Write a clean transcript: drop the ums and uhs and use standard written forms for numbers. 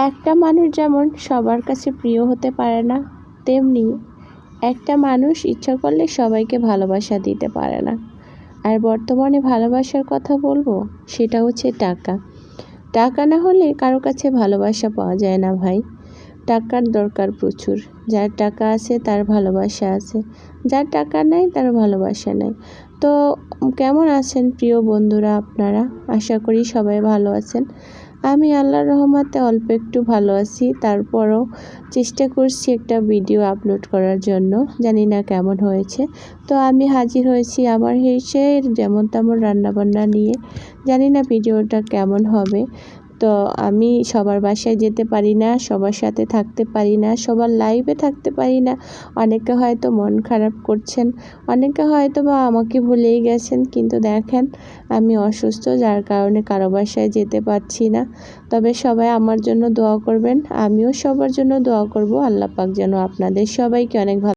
একটা মানুষ যেমন সবার কাছে প্রিয় হতে পারে না, তেমনি একটা মানুষ ইচ্ছা করলে সবাইকে ভালোবাসা দিতে পারে না। আর বর্তমানে ভালোবাসার কথা বলবো, সেটা হচ্ছে টাকা। টাকা না হলে কারো কাছে ভালোবাসা পাওয়া যায় না ভাই। টাকার দরকার প্রচুর। যার টাকা আছে তার ভালোবাসা আছে, যার টাকা নেই তার ভালোবাসা নেই। তো কেমন আছেন প্রিয় বন্ধুরা আপনারা? আশা করি সবাই ভালো আছেন। আমি আল্লাহর রহমতে অল্প একটু ভালো আছি। তারপরও চেষ্টা করছি একটা ভিডিও আপলোড করার জন্য, জানি না কেমন হয়েছে। তো আমি হাজির হয়েছি আমার হেসের যেমন তেমন রান্নাবান্না নিয়ে। জানি না ভিডিওটা কেমন হবে। তো আমি সবার বাসায় যেতে পারি না, সবার সাথে থাকতে পারি না, সবার লাইভে থাকতে পারি না। অনেকে হয়তো মন খারাপ করছেন, অনেকে হয়তো বা আমাকে ভুলেই গেছেন, কিন্তু দেখেন আমি অসুস্থ, যার কারণে কারো বাসায় যেতে পারছি না। তবে সবাই আমার জন্য দোয়া করবেন, আমিও সবার জন্য দোয়া করব। আল্লাহ পাক যেন আপনাদের সবাইকে অনেক ভালো